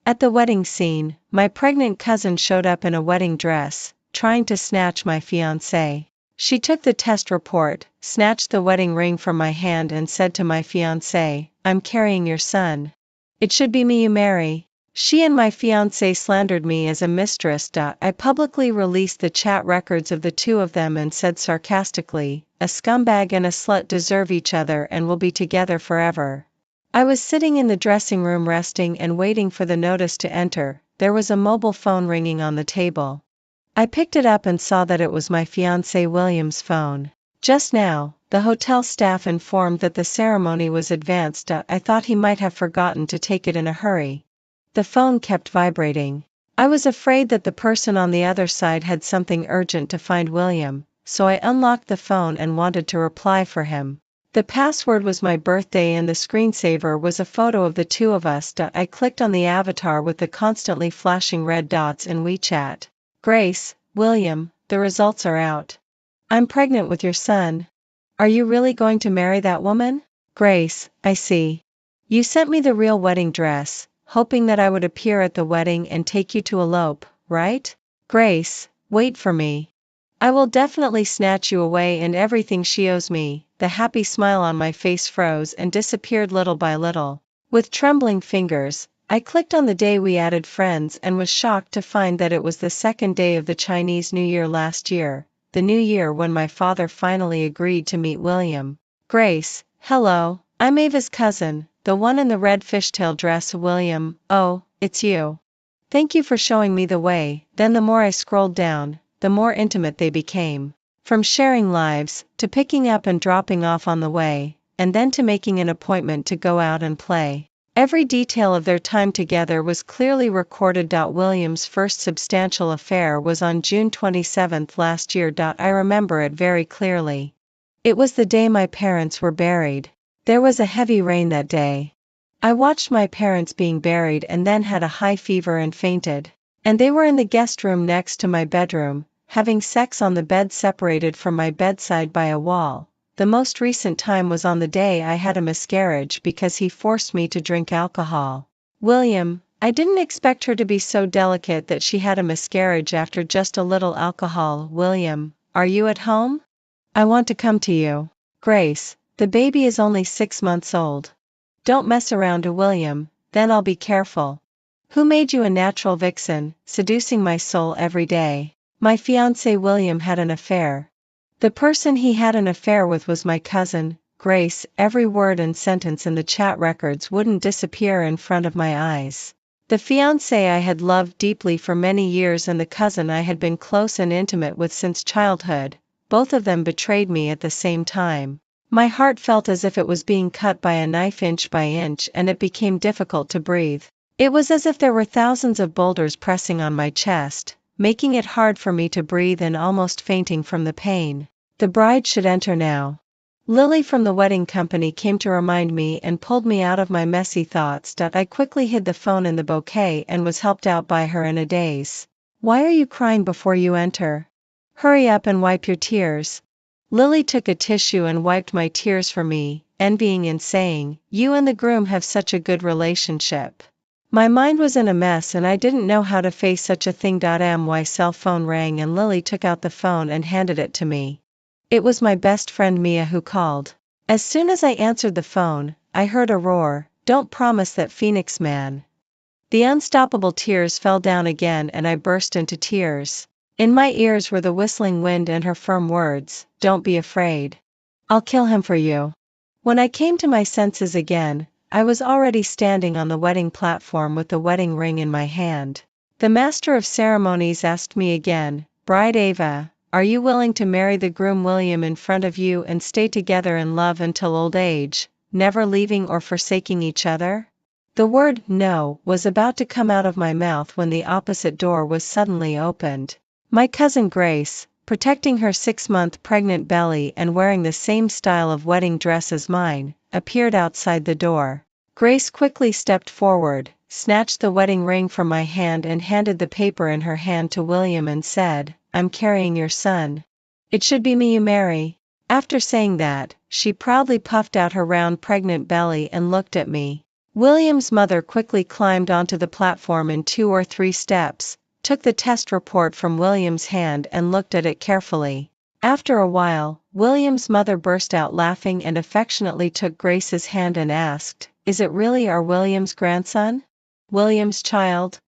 At the wedding scene, my pregnant cousin showed up in a wedding dress, trying to snatch my fiancé. She took the test report, snatched the wedding ring from my hand and said to my fiancé, "I'm carrying your son. It should be me you marry." She and my fiancé slandered me as a mistress. I publicly released the chat records of the two of them and said sarcastically, "A scumbag and a slut deserve each other and will be together forever." I was sitting in the dressing room resting and waiting for the notice to enter. There was a mobile phone ringing on the table. I picked it up and saw that it was my fiancé William's phone. Just now, the hotel staff informed that the ceremony was advanced. I thought he might have forgotten to take it in a hurry. The phone kept vibrating. I was afraid that the person on the other side had something urgent to find William, so I unlocked the phone and wanted to reply for him. The password was my birthday and the screensaver was a photo of the two of us. I clicked on the avatar with the constantly flashing red dots in WeChat. "Grace, William, the results are out. I'm pregnant with your son. Are you really going to marry that woman?" "Grace, I see. You sent me the real wedding dress, hoping that I would appear at the wedding and take you to elope, right?" "Grace, wait for me. I will definitely snatch you away and everything she owes me." The happy smile on my face froze and disappeared little by little. With trembling fingers, I clicked on the day we added friends and was shocked to find that it was the second day of the Chinese New Year last year, the new year when my father finally agreed to meet William. "Grace, hello, I'm Ava's cousin, the one in the red fishtail dress." "William, oh, it's you. Thank you for showing me the way." Then the more I scrolled down, the more intimate they became. From sharing lives, to picking up and dropping off on the way, and then to making an appointment to go out and play. Every detail of their time together was clearly recorded. William's first substantial affair was on June 27 last year. I remember it very clearly. It was the day my parents were buried. There was a heavy rain that day. I watched my parents being buried and then had a high fever and fainted. And they were in the guest room next to my bedroom, having sex on the bed separated from my bedside by a wall. The most recent time was on the day I had a miscarriage because he forced me to drink alcohol. "William, I didn't expect her to be so delicate that she had a miscarriage after just a little alcohol." "William, are you at home? I want to come to you." "Grace, the baby is only 6 months old. Don't mess around." "William, then I'll be careful. Who made you a natural vixen, seducing my soul every day?" My fiancé William had an affair. The person he had an affair with was my cousin, Grace. Every word and sentence in the chat records wouldn't disappear in front of my eyes. The fiancé I had loved deeply for many years and the cousin I had been close and intimate with since childhood, both of them betrayed me at the same time. My heart felt as if it was being cut by a knife inch by inch and it became difficult to breathe. It was as if there were thousands of boulders pressing on my chest, making it hard for me to breathe and almost fainting from the pain. The bride should enter now. Lily from the wedding company came to remind me and pulled me out of my messy thoughts. I quickly hid the phone in the bouquet and was helped out by her in a daze. "Why are you crying before you enter? Hurry up and wipe your tears." Lily took a tissue and wiped my tears for me, envying and saying, "You and the groom have such a good relationship." My mind was in a mess and I didn't know how to face such a thing. My cell phone rang and Lily took out the phone and handed it to me. It was my best friend Mia who called. As soon as I answered the phone, I heard a roar, "Don't promise that, Phoenix man." The unstoppable tears fell down again and I burst into tears. In my ears were the whistling wind and her firm words, "Don't be afraid. I'll kill him for you." When I came to my senses again, I was already standing on the wedding platform with the wedding ring in my hand. The master of ceremonies asked me again, "Bride Ava, are you willing to marry the groom William in front of you and stay together in love until old age, never leaving or forsaking each other?" The word "no" was about to come out of my mouth when the opposite door was suddenly opened. My cousin Grace, protecting her 6-month pregnant belly and wearing the same style of wedding dress as mine, appeared outside the door. Grace quickly stepped forward, snatched the wedding ring from my hand and handed the paper in her hand to William and said, "I'm carrying your son. It should be me you marry." After saying that, she proudly puffed out her round pregnant belly and looked at me. William's mother quickly climbed onto the platform in 2 or 3 steps, took the test report from William's hand and looked at it carefully. After a while, William's mother burst out laughing and affectionately took Grace's hand and asked, "Is it really our William's grandson? William's child?"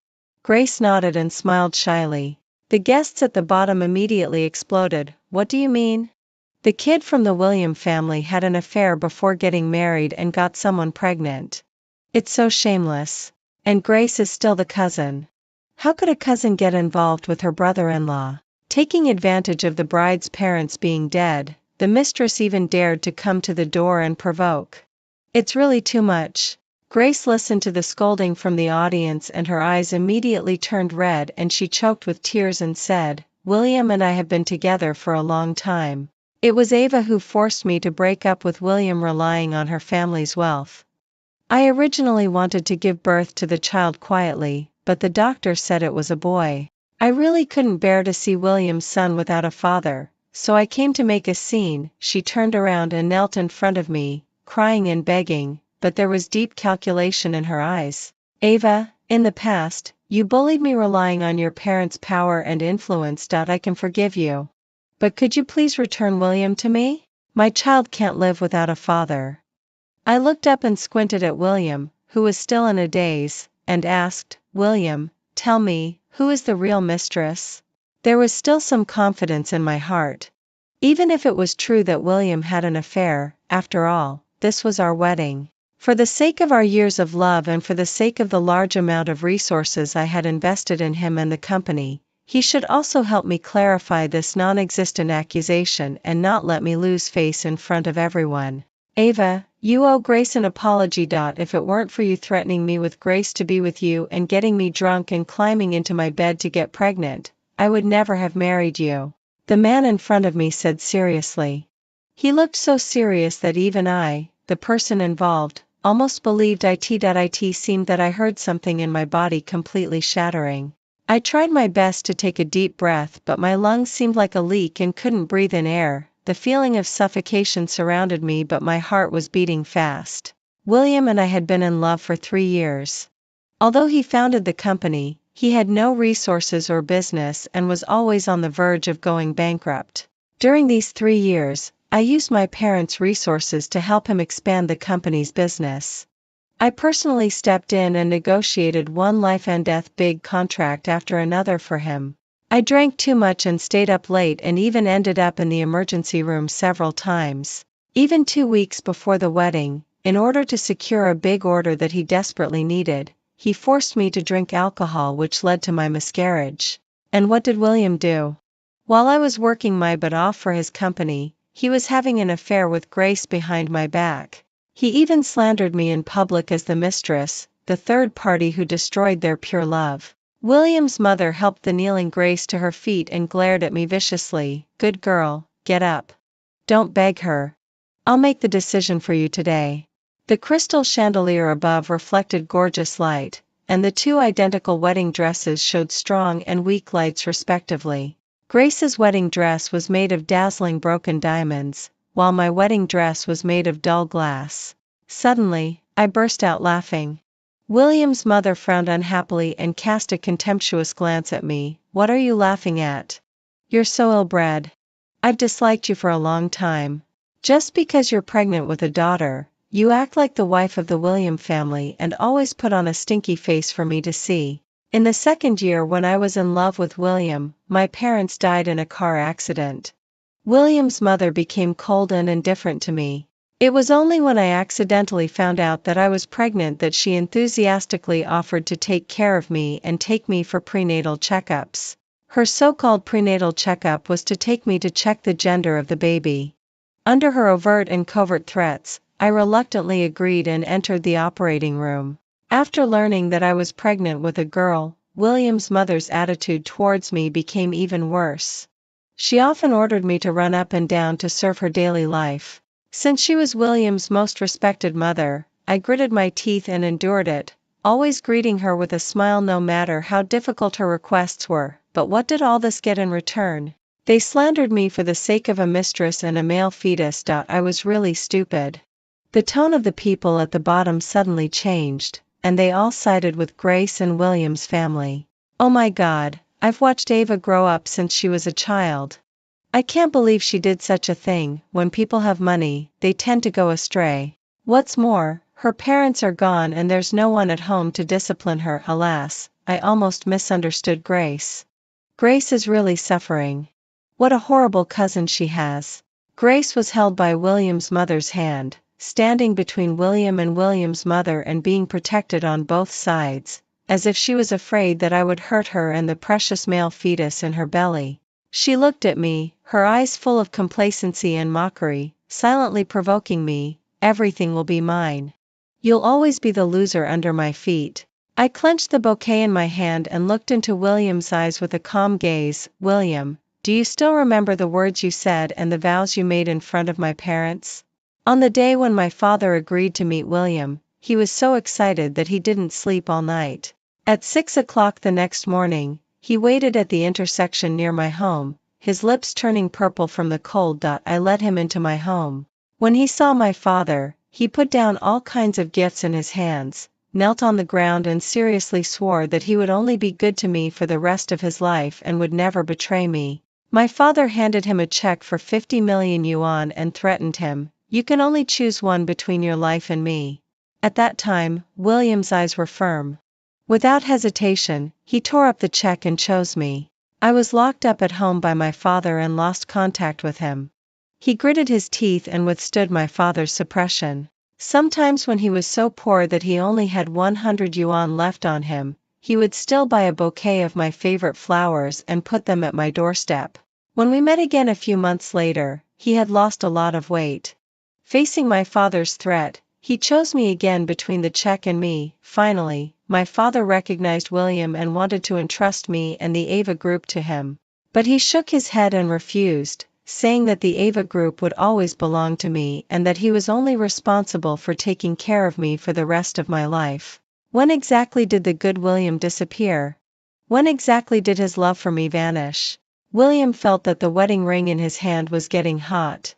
Grace nodded and smiled shyly. The guests at the bottom immediately exploded. "What do you mean? The kid from the William family had an affair before getting married and got someone pregnant. It's so shameless. And Grace is still the cousin. How could a cousin get involved with her brother-in-law?" Taking advantage of the bride's parents being dead, the mistress even dared to come to the door and provoke. "It's really too much." Grace listened to the scolding from the audience and her eyes immediately turned red and she choked with tears and said, "William and I have been together for a long time. It was Ava who forced me to break up with William, relying on her family's wealth. I originally wanted to give birth to the child quietly, but the doctor said it was a boy. I really couldn't bear to see William's son without a father, so I came to make a scene." She turned around and knelt in front of me, crying and begging, but there was deep calculation in her eyes. "Ava, in the past, you bullied me relying on your parents' power and influence. I can forgive you. But could you please return William to me? My child can't live without a father." I looked up and squinted at William, who was still in a daze, and asked, "William, tell me, who is the real mistress?" There was still some confidence in my heart. Even if it was true that William had an affair, after all, this was our wedding. For the sake of our years of love and for the sake of the large amount of resources I had invested in him and the company, he should also help me clarify this non-existent accusation and not let me lose face in front of everyone. "Ava, you owe Grace an apology. If it weren't for you threatening me with Grace to be with you and getting me drunk and climbing into my bed to get pregnant, I would never have married you," the man in front of me said seriously. He looked so serious that even I, the person involved, almost believed it. It seemed that I heard something in my body completely shattering. I tried my best to take a deep breath, but my lungs seemed like a leak and couldn't breathe in air. The feeling of suffocation surrounded me, but my heart was beating fast. William and I had been in love for 3 years. Although he founded the company, he had no resources or business and was always on the verge of going bankrupt. During these 3 years, I used my parents' resources to help him expand the company's business. I personally stepped in and negotiated one life and death big contract after another for him. I drank too much and stayed up late and even ended up in the emergency room several times. Even 2 weeks before the wedding, in order to secure a big order that he desperately needed, he forced me to drink alcohol, which led to my miscarriage. And what did William do? While I was working my butt off for his company, he was having an affair with Grace behind my back. He even slandered me in public as the mistress, the third party who destroyed their pure love. William's mother helped the kneeling Grace to her feet and glared at me viciously. "Good girl, get up. Don't beg her. I'll make the decision for you today." The crystal chandelier above reflected gorgeous light, and the 2 identical wedding dresses showed strong and weak lights respectively. Grace's wedding dress was made of dazzling broken diamonds, while my wedding dress was made of dull glass. Suddenly, I burst out laughing. William's mother frowned unhappily and cast a contemptuous glance at me. "What are you laughing at? You're so ill-bred. I've disliked you for a long time. Just because you're pregnant with a daughter, you act like the wife of the William family and always put on a stinky face for me to see." In the 2nd year, when I was in love with William, my parents died in a car accident. William's mother became cold and indifferent to me. It was only when I accidentally found out that I was pregnant that she enthusiastically offered to take care of me and take me for prenatal checkups. Her so-called prenatal checkup was to take me to check the gender of the baby. Under her overt and covert threats, I reluctantly agreed and entered the operating room. After learning that I was pregnant with a girl, William's mother's attitude towards me became even worse. She often ordered me to run up and down to serve her daily life. Since she was William's most respected mother, I gritted my teeth and endured it, always greeting her with a smile no matter how difficult her requests were. But what did all this get in return? They slandered me for the sake of a mistress and a male fetus. I was really stupid. The tone of the people at the bottom suddenly changed, and they all sided with Grace and William's family. Oh my God, I've watched Ava grow up since she was a child. I can't believe she did such a thing. When people have money, they tend to go astray. What's more, her parents are gone and there's no one at home to discipline her. Alas, I almost misunderstood Grace. Grace is really suffering. What a horrible cousin she has. Grace was held by William's mother's hand, standing between William and William's mother and being protected on both sides, as if she was afraid that I would hurt her and the precious male fetus in her belly. She looked at me, her eyes full of complacency and mockery, silently provoking me. Everything will be mine. You'll always be the loser under my feet. I clenched the bouquet in my hand and looked into William's eyes with a calm gaze. William, do you still remember the words you said and the vows you made in front of my parents? On the day when my father agreed to meet William, he was so excited that he didn't sleep all night. At 6 o'clock the next morning, he waited at the intersection near my home, his lips turning purple from the cold. I led him into my home. When he saw my father, he put down all kinds of gifts in his hands, knelt on the ground and seriously swore that he would only be good to me for the rest of his life and would never betray me. My father handed him a check for 50 million yuan and threatened him, "You can only choose one between your life and me." At that time, William's eyes were firm. Without hesitation, he tore up the check and chose me. I was locked up at home by my father and lost contact with him. He gritted his teeth and withstood my father's suppression. Sometimes when he was so poor that he only had 100 yuan left on him, he would still buy a bouquet of my favorite flowers and put them at my doorstep. When we met again a few months later, he had lost a lot of weight. Facing my father's threat, he chose me again between the check and me. Finally, my father recognized William and wanted to entrust me and the Ava Group to him. But he shook his head and refused, saying that the Ava Group would always belong to me and that he was only responsible for taking care of me for the rest of my life. When exactly did the good William disappear? When exactly did his love for me vanish? William felt that the wedding ring in his hand was getting hot.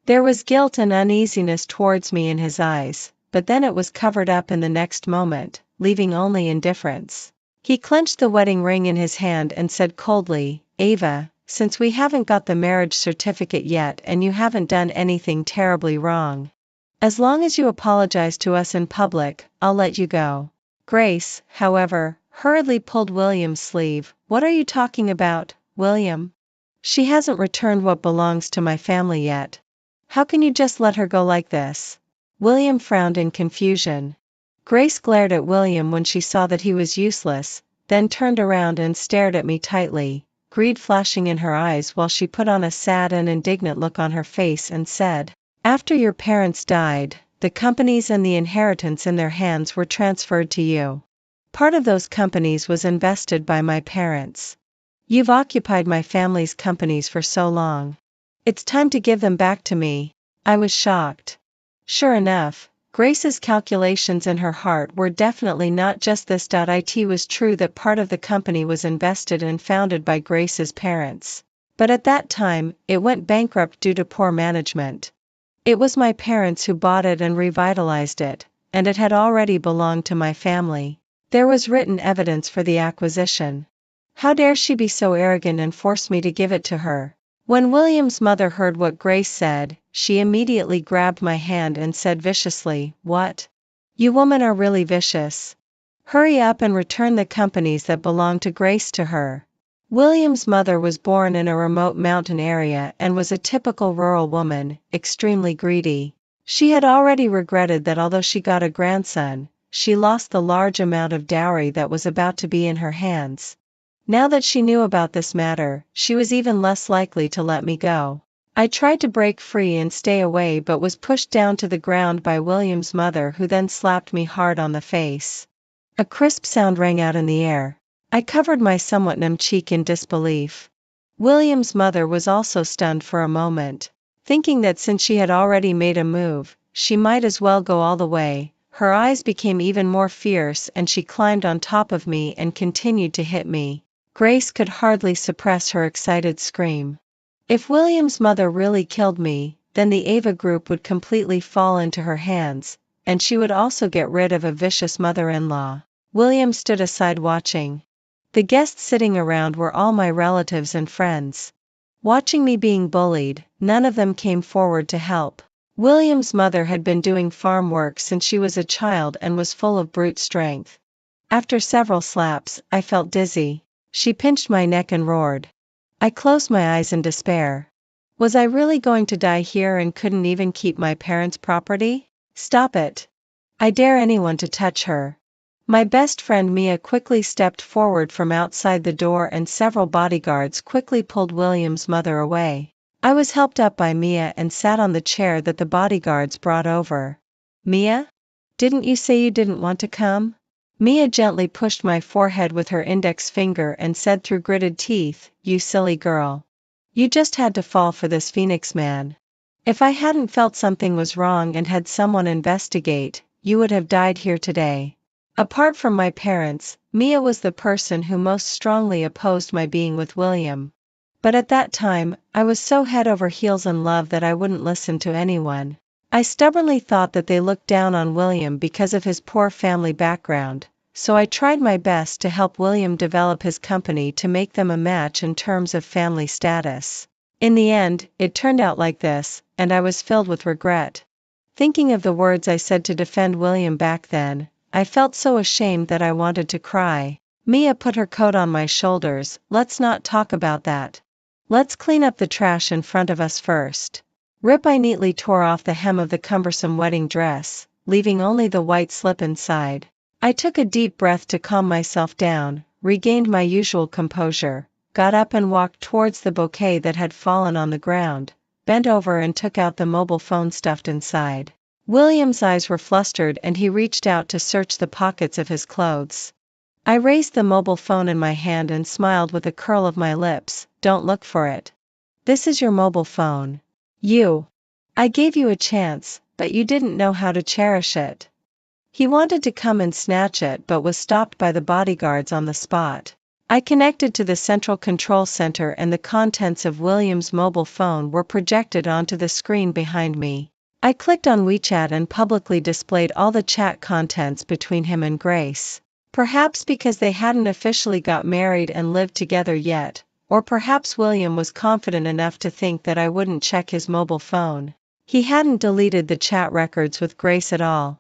There was guilt and uneasiness towards me in his eyes, but then it was covered up in the next moment, leaving only indifference. He clenched the wedding ring in his hand and said coldly, "Ava, since we haven't got the marriage certificate yet and you haven't done anything terribly wrong, as long as you apologize to us in public, I'll let you go." Grace, however, hurriedly pulled William's sleeve. "What are you talking about, William? She hasn't returned what belongs to my family yet. How can you just let her go like this?" William frowned in confusion. Grace glared at William when she saw that he was useless, then turned around and stared at me tightly, greed flashing in her eyes while she put on a sad and indignant look on her face and said, "After your parents died, the companies and the inheritance in their hands were transferred to you. Part of those companies was invested by my parents. You've occupied my family's companies for so long. It's time to give them back to me." I was shocked. Sure enough, Grace's calculations in her heart were definitely not just this. It was true that part of the company was invested and founded by Grace's parents. But at that time, it went bankrupt due to poor management. It was my parents who bought it and revitalized it, and it had already belonged to my family. There was written evidence for the acquisition. How dare she be so arrogant and force me to give it to her? When William's mother heard what Grace said, she immediately grabbed my hand and said viciously, "What? You women are really vicious. Hurry up and return the companies that belong to Grace to her." William's mother was born in a remote mountain area and was a typical rural woman, extremely greedy. She had already regretted that although she got a grandson, she lost the large amount of dowry that was about to be in her hands. Now that she knew about this matter, she was even less likely to let me go. I tried to break free and stay away but was pushed down to the ground by William's mother, who then slapped me hard on the face. A crisp sound rang out in the air. I covered my somewhat numb cheek in disbelief. William's mother was also stunned for a moment, thinking that since she had already made a move, she might as well go all the way. Her eyes became even more fierce and she climbed on top of me and continued to hit me. Grace could hardly suppress her excited scream. If William's mother really killed me, then the Ava group would completely fall into her hands, and she would also get rid of a vicious mother-in-law. William stood aside watching. The guests sitting around were all my relatives and friends. Watching me being bullied, none of them came forward to help. William's mother had been doing farm work since she was a child and was full of brute strength. After several slaps, I felt dizzy. She pinched my neck and roared. I closed my eyes in despair. Was I really going to die here and couldn't even keep my parents' property? Stop it. I dare anyone to touch her. My best friend Mia quickly stepped forward from outside the door and several bodyguards quickly pulled William's mother away. I was helped up by Mia and sat on the chair that the bodyguards brought over. Mia? Didn't you say you didn't want to come? Mia gently pushed my forehead with her index finger and said through gritted teeth, "You silly girl. You just had to fall for this Phoenix man. If I hadn't felt something was wrong and had someone investigate, you would have died here today." Apart from my parents, Mia was the person who most strongly opposed my being with William. But at that time, I was so head over heels in love that I wouldn't listen to anyone. I stubbornly thought that they looked down on William because of his poor family background, so I tried my best to help William develop his company to make them a match in terms of family status. In the end, it turned out like this, and I was filled with regret. Thinking of the words I said to defend William back then, I felt so ashamed that I wanted to cry. Mia put her coat on my shoulders. "Let's not talk about that. Let's clean up the trash in front of us first." I neatly tore off the hem of the cumbersome wedding dress, leaving only the white slip inside. I took a deep breath to calm myself down, regained my usual composure, got up and walked towards the bouquet that had fallen on the ground, bent over and took out the mobile phone stuffed inside. William's eyes were flustered and he reached out to search the pockets of his clothes. I raised the mobile phone in my hand and smiled with a curl of my lips. "Don't look for it. This is your mobile phone. I gave you a chance, but you didn't know how to cherish it." He wanted to come and snatch it but was stopped by the bodyguards on the spot. I connected to the central control center and the contents of William's mobile phone were projected onto the screen behind me. I clicked on WeChat and publicly displayed all the chat contents between him and Grace. Perhaps because they hadn't officially got married and lived together yet, or perhaps William was confident enough to think that I wouldn't check his mobile phone. He hadn't deleted the chat records with Grace at all.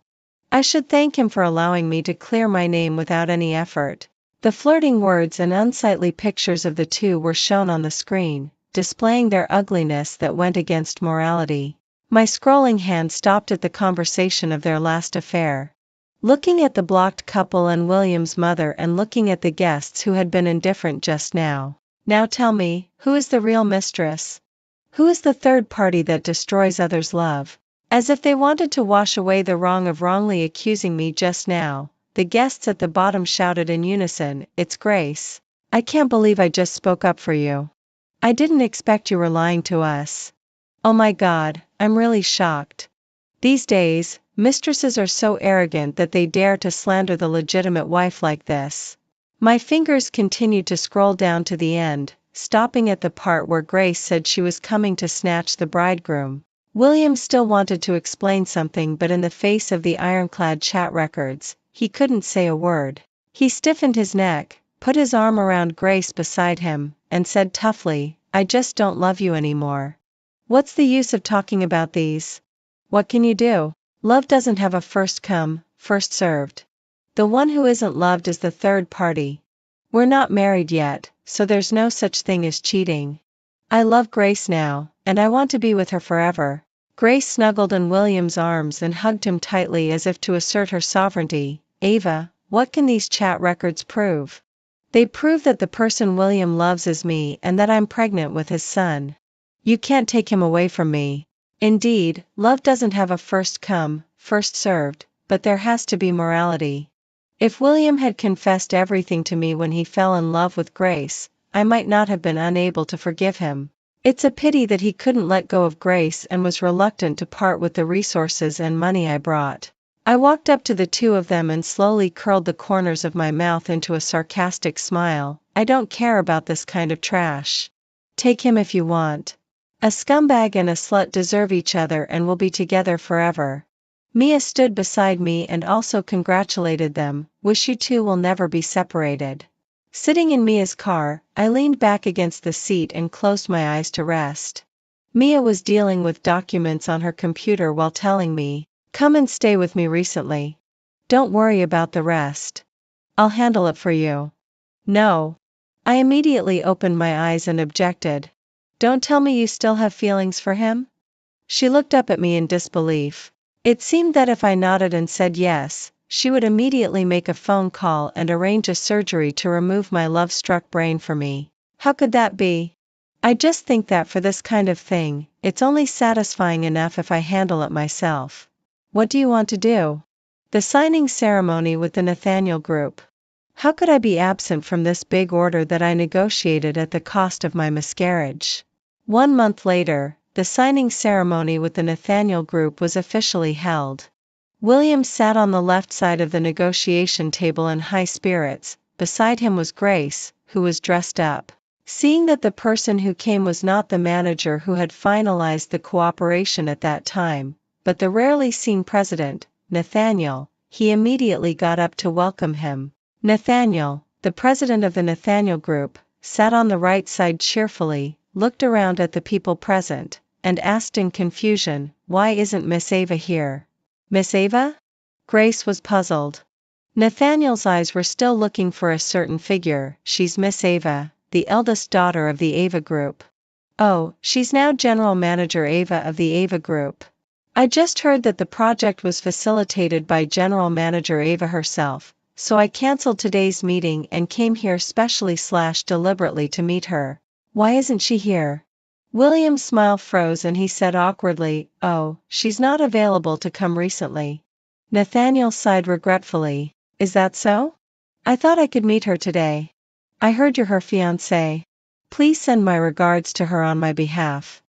I should thank him for allowing me to clear my name without any effort. The flirting words and unsightly pictures of the two were shown on the screen, displaying their ugliness that went against morality. My scrolling hand stopped at the conversation of their last affair. Looking at the blocked couple and William's mother and looking at the guests who had been indifferent just now. "Now tell me, who is the real mistress? Who is the third party that destroys others' love?" As if they wanted to wash away the wrong of wrongly accusing me just now, the guests at the bottom shouted in unison, "It's Grace. I can't believe I just spoke up for you. I didn't expect you were lying to us. Oh my God, I'm really shocked." These days, mistresses are so arrogant that they dare to slander the legitimate wife like this. My fingers continued to scroll down to the end, stopping at the part where Grace said she was coming to snatch the bridegroom. William still wanted to explain something, but in the face of the ironclad chat records, he couldn't say a word. He stiffened his neck, put his arm around Grace beside him, and said toughly, "I just don't love you anymore. What's the use of talking about these? What can you do? Love doesn't have a first come, first served. The one who isn't loved is the third party. We're not married yet, so there's no such thing as cheating. I love Grace now, and I want to be with her forever." Grace snuggled in William's arms and hugged him tightly as if to assert her sovereignty. "Ava, what can these chat records prove?" "They prove that the person William loves is me and that I'm pregnant with his son. You can't take him away from me. Indeed, love doesn't have a first come, first served, but there has to be morality. If William had confessed everything to me when he fell in love with Grace, I might not have been unable to forgive him. It's a pity that he couldn't let go of Grace and was reluctant to part with the resources and money I brought." I walked up to the two of them and slowly curled the corners of my mouth into a sarcastic smile. "I don't care about this kind of trash. Take him if you want. A scumbag and a slut deserve each other and will be together forever. Mia stood beside me and also congratulated them, wish you two will never be separated. Sitting in Mia's car, I leaned back against the seat and closed my eyes to rest. Mia was dealing with documents on her computer while telling me, come and stay with me recently. Don't worry about the rest. I'll handle it for you. No. I immediately opened my eyes and objected. Don't tell me you still have feelings for him? She looked up at me in disbelief. It seemed that if I nodded and said yes, she would immediately make a phone call and arrange a surgery to remove my love-struck brain for me. How could that be? I just think that for this kind of thing, it's only satisfying enough if I handle it myself. What do you want to do? The signing ceremony with the Nathaniel Group. How could I be absent from this big order that I negotiated at the cost of my miscarriage? 1 month later, the signing ceremony with the Nathaniel Group was officially held. William sat on the left side of the negotiation table in high spirits. Beside him was Grace, who was dressed up. Seeing that the person who came was not the manager who had finalized the cooperation at that time, but the rarely seen president, Nathaniel, he immediately got up to welcome him. Nathaniel, the president of the Nathaniel Group, sat on the right side cheerfully, looked around at the people present, and asked in confusion, why isn't Miss Ava here? Miss Ava? Grace was puzzled. Nathaniel's eyes were still looking for a certain figure. She's Miss Ava, the eldest daughter of the Ava Group. Oh, she's now General Manager Ava of the Ava Group. I just heard that the project was facilitated by General Manager Ava herself, so I canceled today's meeting and came here specially/deliberately to meet her. Why isn't she here? William's smile froze and he said awkwardly, oh, she's not available to come recently. Nathaniel sighed regretfully. Is that so? I thought I could meet her today. I heard you're her fiancé. Please send my regards to her on my behalf.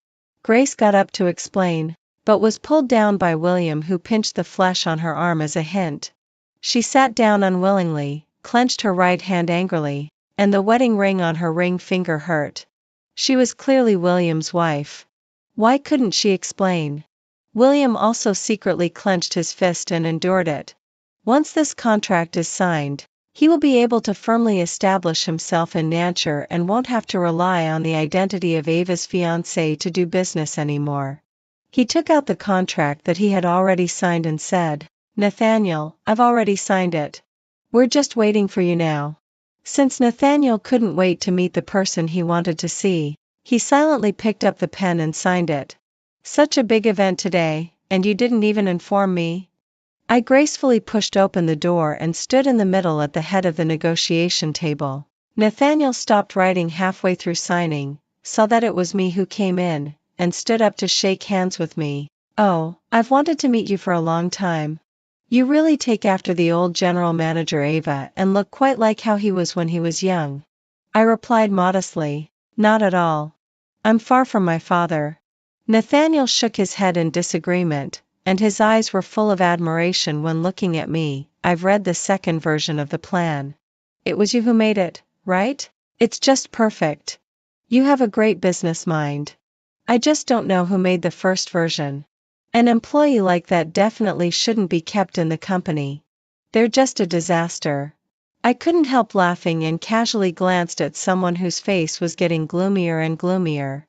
Grace got up to explain, but was pulled down by William, who pinched the flesh on her arm as a hint. She sat down unwillingly, clenched her right hand angrily, and the wedding ring on her ring finger hurt. She was clearly William's wife. Why couldn't she explain? William also secretly clenched his fist and endured it. Once this contract is signed, he will be able to firmly establish himself in Nanture and won't have to rely on the identity of Ava's fiancé to do business anymore. He took out the contract that he had already signed and said, Nathaniel, I've already signed it. We're just waiting for you now. Since Nathaniel couldn't wait to meet the person he wanted to see, he silently picked up the pen and signed it. Such a big event today, and you didn't even inform me? I gracefully pushed open the door and stood in the middle at the head of the negotiation table. Nathaniel stopped writing halfway through signing, saw that it was me who came in, and stood up to shake hands with me. Oh, I've wanted to meet you for a long time. You really take after the old General Manager Ava and look quite like how he was when he was young. I replied modestly, not at all. I'm far from my father. Nathaniel shook his head in disagreement, and his eyes were full of admiration when looking at me. I've read the second version of the plan. It was you who made it, right? It's just perfect. You have a great business mind. I just don't know who made the first version. An employee like that definitely shouldn't be kept in the company. They're just a disaster. I couldn't help laughing and casually glanced at someone whose face was getting gloomier and gloomier.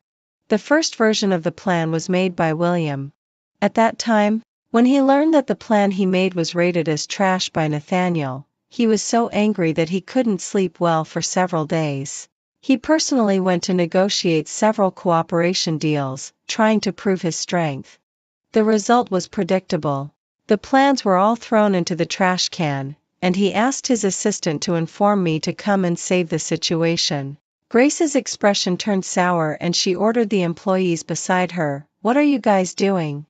The first version of the plan was made by William. At that time, when he learned that the plan he made was rated as trash by Nathaniel, he was so angry that he couldn't sleep well for several days. He personally went to negotiate several cooperation deals, trying to prove his strength. The result was predictable. The plans were all thrown into the trash can, and he asked his assistant to inform me to come and save the situation. Grace's expression turned sour and she ordered the employees beside her, "What are you guys doing?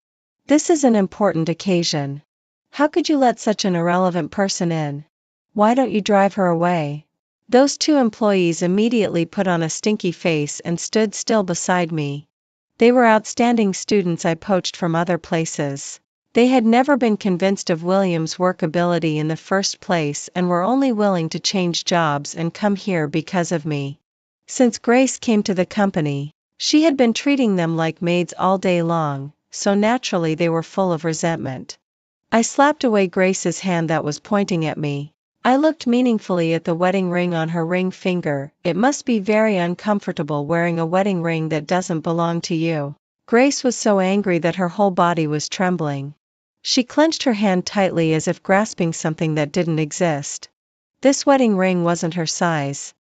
This is an important occasion. How could you let such an irrelevant person in? Why don't you drive her away?" Those two employees immediately put on a stinky face and stood still beside me. They were outstanding students I poached from other places. They had never been convinced of William's work ability in the first place and were only willing to change jobs and come here because of me. Since Grace came to the company, She had been treating them like maids all day long, so naturally they were full of resentment. I slapped away Grace's hand that was pointing at me. I looked meaningfully at the wedding ring on her ring finger. It must be very uncomfortable wearing a wedding ring that doesn't belong to you. Grace was so angry that her whole body was trembling. She clenched her hand tightly as if grasping something that didn't exist. This wedding ring wasn't her size.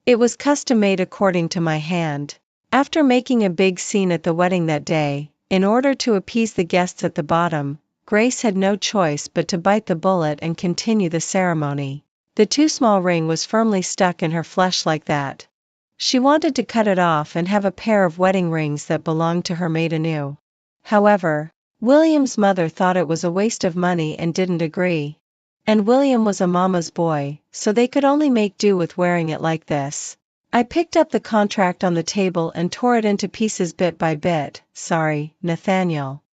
It was custom-made according to my hand. After making a big scene at the wedding that day, in order to appease the guests at the bottom, Grace had no choice but to bite the bullet and continue the ceremony. The too small ring was firmly stuck in her flesh like that. She wanted to cut it off and have a pair of wedding rings that belonged to her maid anew. However, William's mother thought it was a waste of money and didn't agree. And William was a mama's boy, so they could only make do with wearing it like this. I picked up the contract on the table and tore it into pieces bit by bit. Sorry, Nathaniel.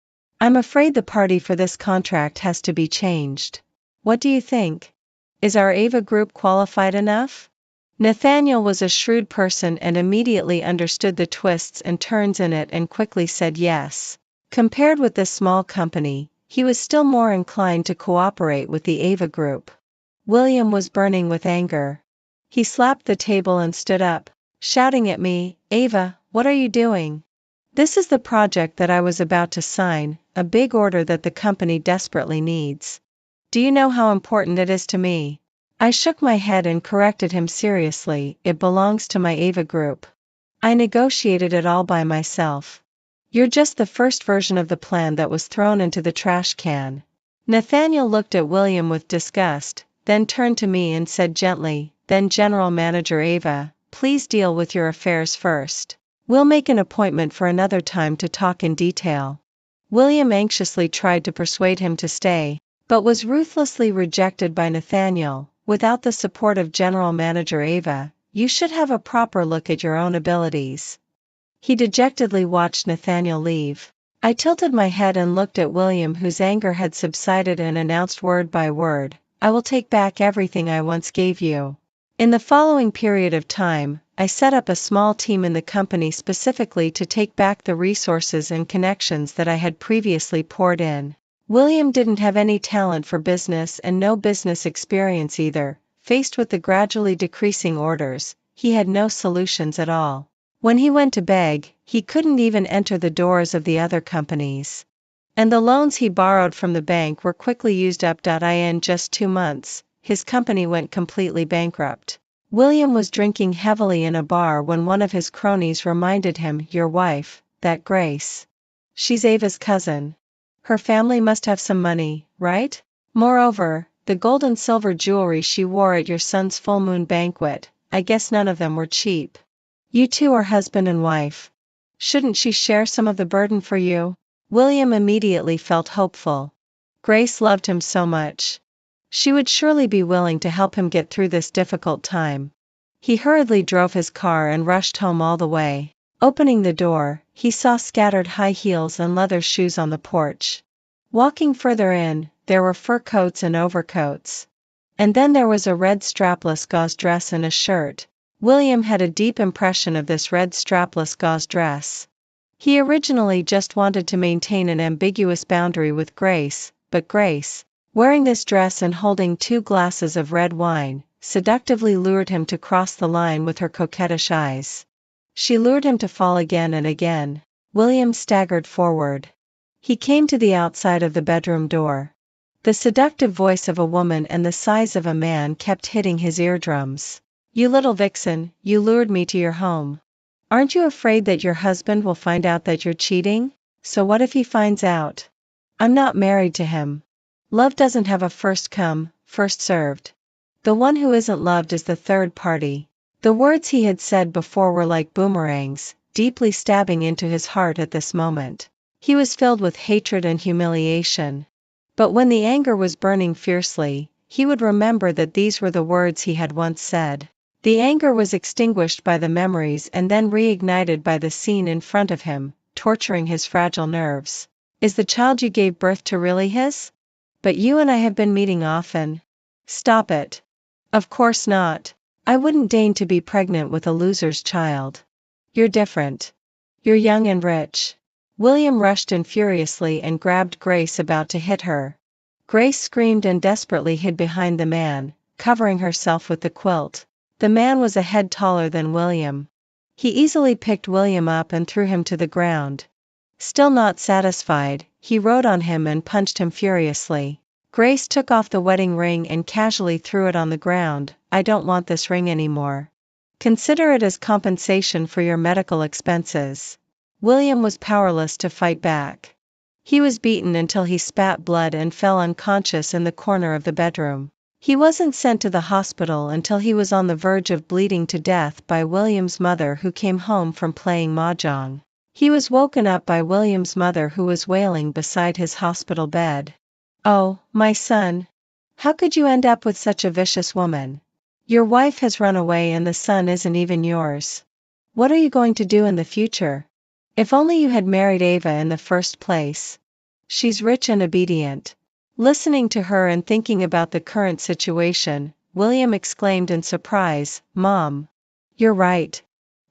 I'm afraid the party for this contract has to be changed. What do you think? Is our Ava group qualified enough? Nathaniel was a shrewd person and immediately understood the twists and turns in it and quickly said yes. Compared with this small company, he was still more inclined to cooperate with the Ava group. William was burning with anger. He slapped the table and stood up, shouting at me, "Ava, what are you doing? This is the project that I was about to sign, a big order that the company desperately needs. Do you know how important it is to me?" I shook my head and corrected him seriously. "It belongs to my Ava group. I negotiated it all by myself. You're just the first version of the plan that was thrown into the trash can." Nathaniel looked at William with disgust, then turned to me and said gently, "Then General Manager Ava, please deal with your affairs first. We'll make an appointment for another time to talk in detail." William anxiously tried to persuade him to stay, but was ruthlessly rejected by Nathaniel. "Without the support of General Manager Ava, you should have a proper look at your own abilities." He dejectedly watched Nathaniel leave. I tilted my head and looked at William, whose anger had subsided, and announced word by word, "I will take back everything I once gave you." In the following period of time, I set up a small team in the company specifically to take back the resources and connections that I had previously poured in. William didn't have any talent for business and no business experience either. Faced with the gradually decreasing orders, he had no solutions at all. When he went to beg, he couldn't even enter the doors of the other companies. And the loans he borrowed from the bank were quickly used up. In just 2 months, his company went completely bankrupt. William was drinking heavily in a bar when one of his cronies reminded him, "Your wife, that Grace. She's Ava's cousin. Her family must have some money, right? Moreover, the gold and silver jewelry she wore at your son's full moon banquet, I guess none of them were cheap. You two are husband and wife. Shouldn't she share some of the burden for you?" William immediately felt hopeful. Grace loved him so much. She would surely be willing to help him get through this difficult time. He hurriedly drove his car and rushed home all the way. Opening the door, he saw scattered high heels and leather shoes on the porch. Walking further in, there were fur coats and overcoats. And then there was a red strapless gauze dress and a shirt. William had a deep impression of this red strapless gauze dress. He originally just wanted to maintain an ambiguous boundary with Grace, but Grace, wearing this dress and holding 2 glasses of red wine, seductively lured him to cross the line with her coquettish eyes. She lured him to fall again and again. William staggered forward. He came to the outside of the bedroom door. The seductive voice of a woman and the size of a man kept hitting his eardrums. "You little vixen, you lured me to your home. Aren't you afraid that your husband will find out that you're cheating? So what if he finds out? I'm not married to him. Love doesn't have a first come, first served. The one who isn't loved is the third party." The words he had said before were like boomerangs, deeply stabbing into his heart at this moment. He was filled with hatred and humiliation. But when the anger was burning fiercely, he would remember that these were the words he had once said. The anger was extinguished by the memories and then reignited by the scene in front of him, torturing his fragile nerves. "Is the child you gave birth to really his? But you and I have been meeting often." "Stop it. Of course not. I wouldn't deign to be pregnant with a loser's child. You're different. You're young and rich. William rushed in furiously and grabbed Grace, about to hit her. Grace screamed and desperately hid behind the man, covering herself with the quilt. The man was a head taller than William. He easily picked William up and threw him to the ground. Still not satisfied, he rode on him and punched him furiously. Grace took off the wedding ring and casually threw it on the ground. I don't want this ring anymore. Consider it as compensation for your medical expenses. William was powerless to fight back. He was beaten until he spat blood and fell unconscious in the corner of the bedroom. He wasn't sent to the hospital until he was on the verge of bleeding to death by William's mother, who came home from playing mahjong. He was woken up by William's mother, who was wailing beside his hospital bed. "Oh, my son. How could you end up with such a vicious woman? Your wife has run away and the son isn't even yours. What are you going to do in the future? If only you had married Ava in the first place. She's rich and obedient." Listening to her and thinking about the current situation, William exclaimed in surprise, "Mom. You're right.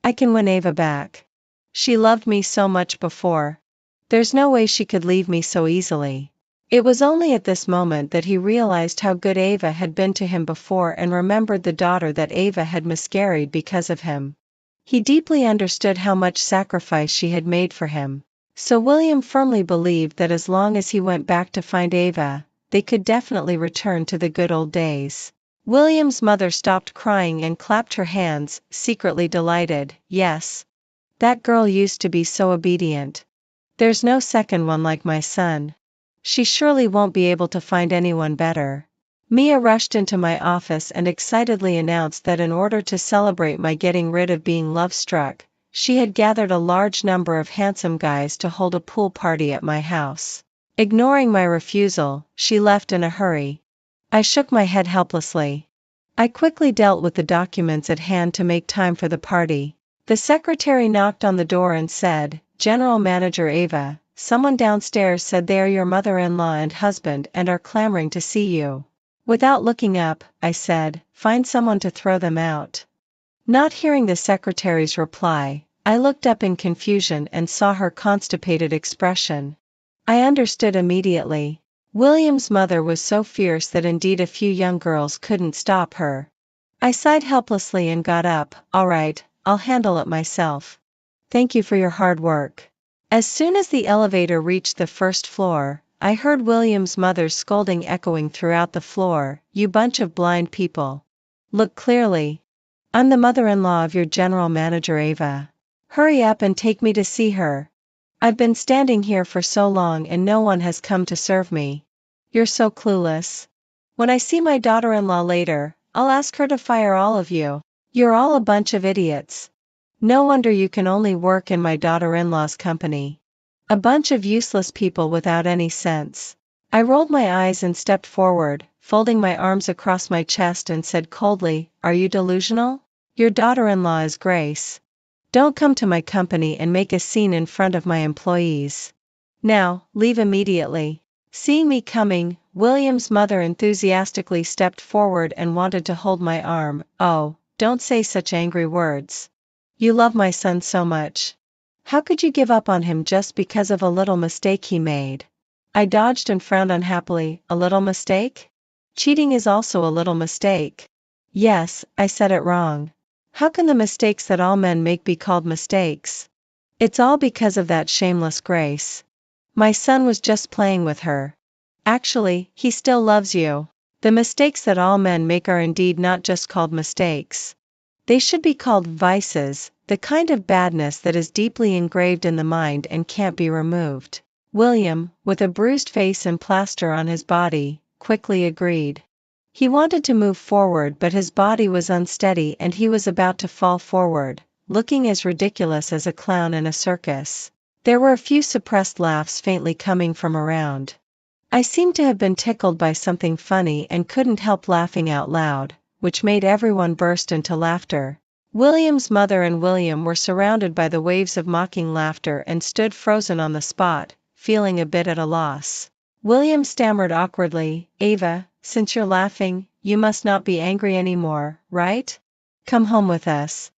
I can win Ava back. She loved me so much before. There's no way she could leave me so easily." It was only at this moment that he realized how good Ava had been to him before and remembered the daughter that Ava had miscarried because of him. He deeply understood how much sacrifice she had made for him. So William firmly believed that as long as he went back to find Ava, they could definitely return to the good old days. William's mother stopped crying and clapped her hands, secretly delighted. "Yes. That girl used to be so obedient. There's no second one like my son. She surely won't be able to find anyone better." Mia rushed into my office and excitedly announced that in order to celebrate my getting rid of being love-struck, she had gathered a large number of handsome guys to hold a pool party at my house. Ignoring my refusal, she left in a hurry. I shook my head helplessly. I quickly dealt with the documents at hand to make time for the party. The secretary knocked on the door and said, "General Manager Ava, someone downstairs said they are your mother-in-law and husband and are clamoring to see you." Without looking up, I said, "Find someone to throw them out." Not hearing the secretary's reply, I looked up in confusion and saw her constipated expression. I understood immediately. William's mother was so fierce that indeed a few young girls couldn't stop her. I sighed helplessly and got up. "All right, I'll handle it myself. Thank you for your hard work." As soon as the elevator reached the first floor, I heard William's mother's scolding echoing throughout the floor. "You bunch of blind people. Look clearly. I'm the mother-in-law of your general manager Ava. Hurry up and take me to see her. I've been standing here for so long and no one has come to serve me. You're so clueless. When I see my daughter-in-law later, I'll ask her to fire all of you. You're all a bunch of idiots. No wonder you can only work in my daughter-in-law's company. A bunch of useless people without any sense." I rolled my eyes and stepped forward, folding my arms across my chest and said coldly, "Are you delusional? Your daughter-in-law is Grace. Don't come to my company and make a scene in front of my employees. Now, leave immediately." Seeing me coming, William's mother enthusiastically stepped forward and wanted to hold my arm. "Oh, don't say such angry words. You love my son so much. How could you give up on him just because of a little mistake he made?" I dodged and frowned unhappily. "A little mistake? Cheating is also a little mistake." "Yes, I said it wrong. How can the mistakes that all men make be called mistakes? It's all because of that shameless Grace. My son was just playing with her. Actually, he still loves you. The mistakes that all men make are indeed not just called mistakes. They should be called vices, the kind of badness that is deeply engraved in the mind and can't be removed." William, with a bruised face and plaster on his body, quickly agreed. He wanted to move forward but his body was unsteady and he was about to fall forward, looking as ridiculous as a clown in a circus. There were a few suppressed laughs faintly coming from around. I seemed to have been tickled by something funny and couldn't help laughing out loud, which made everyone burst into laughter. William's mother and William were surrounded by the waves of mocking laughter and stood frozen on the spot, feeling a bit at a loss. William stammered awkwardly, "Ava, since you're laughing, you must not be angry anymore, right? Come home with us."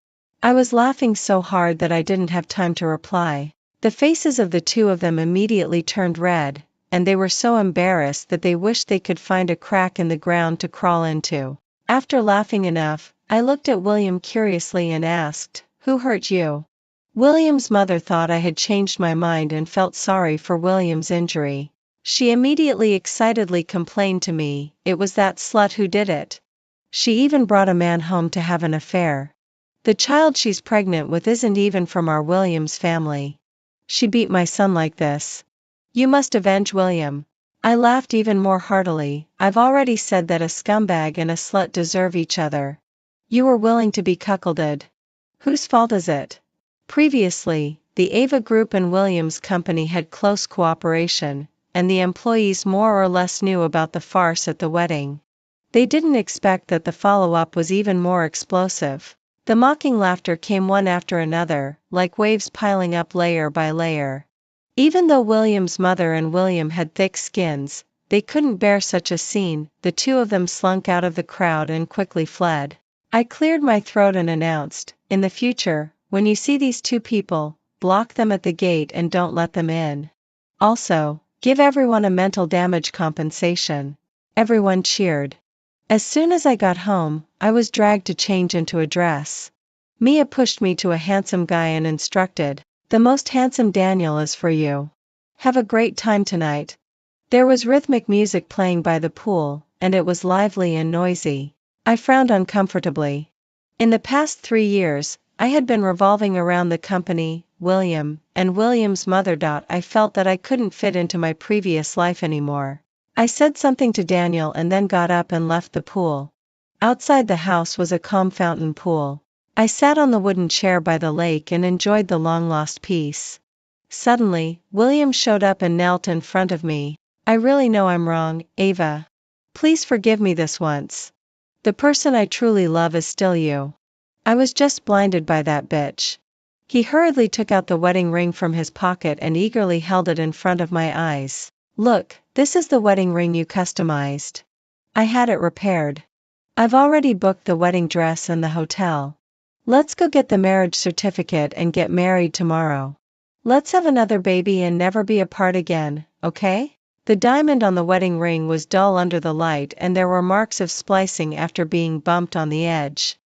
I was laughing so hard that I didn't have time to reply. The faces of the two of them immediately turned red, and they were so embarrassed that they wished they could find a crack in the ground to crawl into. After laughing enough, I looked at William curiously and asked, "Who hurt you?" William's mother thought I had changed my mind and felt sorry for William's injury. She immediately excitedly complained to me, it was that slut who did it. She even brought a man home to have an affair. The child she's pregnant with isn't even from our Williams family. She beat my son like this. You must avenge William. I laughed even more heartily. I've already said that a scumbag and a slut deserve each other. You were willing to be cuckolded. Whose fault is it? Previously, the Ava Group and Williams Company had close cooperation, and the employees more or less knew about the farce at the wedding. They didn't expect that the follow-up was even more explosive. The mocking laughter came one after another, like waves piling up layer by layer. Even though William's mother and William had thick skins, they couldn't bear such a scene. The two of them slunk out of the crowd and quickly fled. I cleared my throat and announced, in the future, when you see these two people, block them at the gate and don't let them in. Also, give everyone a mental damage compensation. Everyone cheered. As soon as I got home, I was dragged to change into a dress. Mia pushed me to a handsome guy and instructed, "The most handsome Daniel is for you. Have a great time tonight." There was rhythmic music playing by the pool, and it was lively and noisy. I frowned uncomfortably. In the past 3 years, I had been revolving around the company, William, and William's mother. I felt that I couldn't fit into my previous life anymore. I said something to Daniel and then got up and left the pool. Outside the house was a calm fountain pool. I sat on the wooden chair by the lake and enjoyed the long-lost peace. Suddenly, William showed up and knelt in front of me. "I really know I'm wrong, Ava. Please forgive me this once. The person I truly love is still you. I was just blinded by that bitch." He hurriedly took out the wedding ring from his pocket and eagerly held it in front of my eyes. "Look, this is the wedding ring you customized. I had it repaired. I've already booked the wedding dress and the hotel. Let's go get the marriage certificate and get married tomorrow. Let's have another baby and never be apart again, okay?" The diamond on the wedding ring was dull under the light and there were marks of splicing after being bumped on the edge.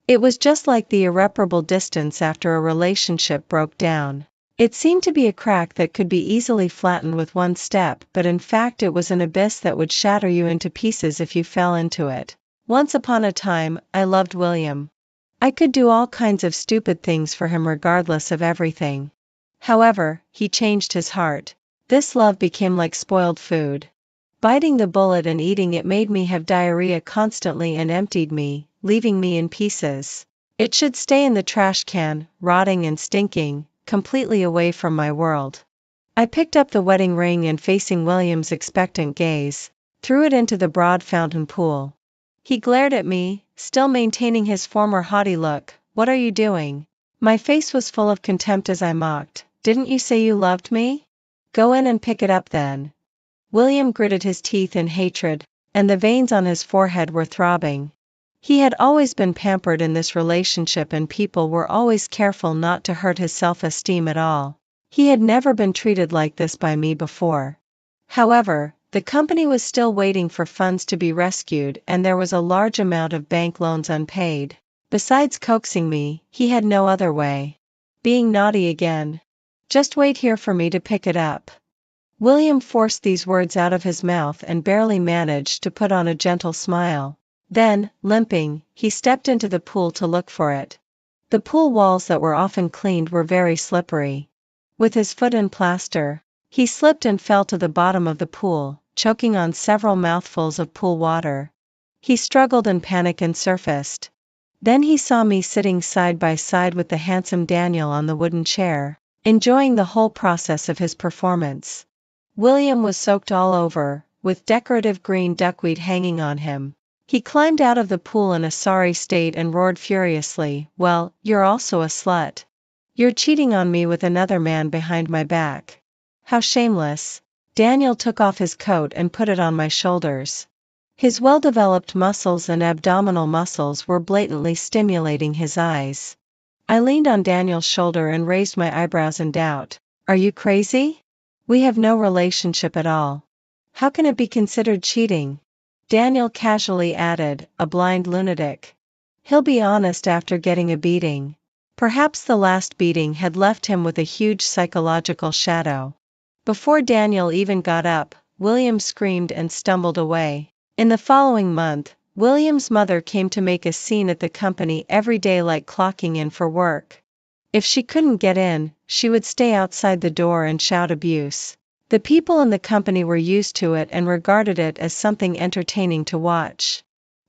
It was just like the irreparable distance after a relationship broke down. It seemed to be a crack that could be easily flattened with one step, but in fact it was an abyss that would shatter you into pieces if you fell into it. Once upon a time, I loved William. I could do all kinds of stupid things for him regardless of everything. However, he changed his heart. This love became like spoiled food. Biting the bullet and eating it made me have diarrhea constantly and emptied me, leaving me in pieces. It should stay in the trash can, rotting and stinking, completely away from my world. I picked up the wedding ring and facing William's expectant gaze, threw it into the broad fountain pool. He glared at me, still maintaining his former haughty look. "What are you doing?" My face was full of contempt as I mocked. "Didn't you say you loved me? Go in and pick it up then." William gritted his teeth in hatred, and the veins on his forehead were throbbing. He had always been pampered in this relationship and people were always careful not to hurt his self-esteem at all. He had never been treated like this by me before. However, the company was still waiting for funds to be rescued and there was a large amount of bank loans unpaid. Besides coaxing me, he had no other way. Being naughty again. "Just wait here for me to pick it up." William forced these words out of his mouth and barely managed to put on a gentle smile. Then, limping, he stepped into the pool to look for it. The pool walls that were often cleaned were very slippery. With his foot in plaster, he slipped and fell to the bottom of the pool, choking on several mouthfuls of pool water. He struggled in panic and surfaced. Then he saw me sitting side by side with the handsome Daniel on the wooden chair, enjoying the whole process of his performance. William was soaked all over, with decorative green duckweed hanging on him. He climbed out of the pool in a sorry state and roared furiously, "Well, you're also a slut. You're cheating on me with another man behind my back. How shameless." Daniel took off his coat and put it on my shoulders. His well-developed muscles and abdominal muscles were blatantly stimulating his eyes. I leaned on Daniel's shoulder and raised my eyebrows in doubt. Are you crazy? We have no relationship at all. How can it be considered cheating? Daniel casually added, a blind lunatic. He'll be honest after getting a beating. Perhaps the last beating had left him with a huge psychological shadow. Before Daniel even got up, William screamed and stumbled away. In the following month, William's mother came to make a scene at the company every day, like clocking in for work. If she couldn't get in, she would stay outside the door and shout abuse. The people in the company were used to it and regarded it as something entertaining to watch.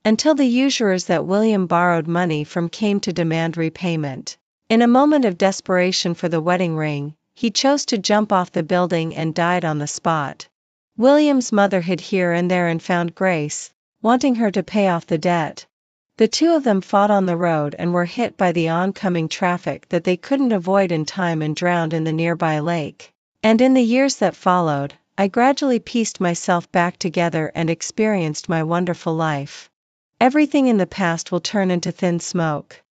Until the usurers that William borrowed money from came to demand repayment. In a moment of desperation for the wedding ring, he chose to jump off the building and died on the spot. William's mother hid here and there and found Grace, wanting her to pay off the debt. The two of them fought on the road and were hit by the oncoming traffic that they couldn't avoid in time and drowned in the nearby lake. And in the years that followed, I gradually pieced myself back together and experienced my wonderful life. Everything in the past will turn into thin smoke.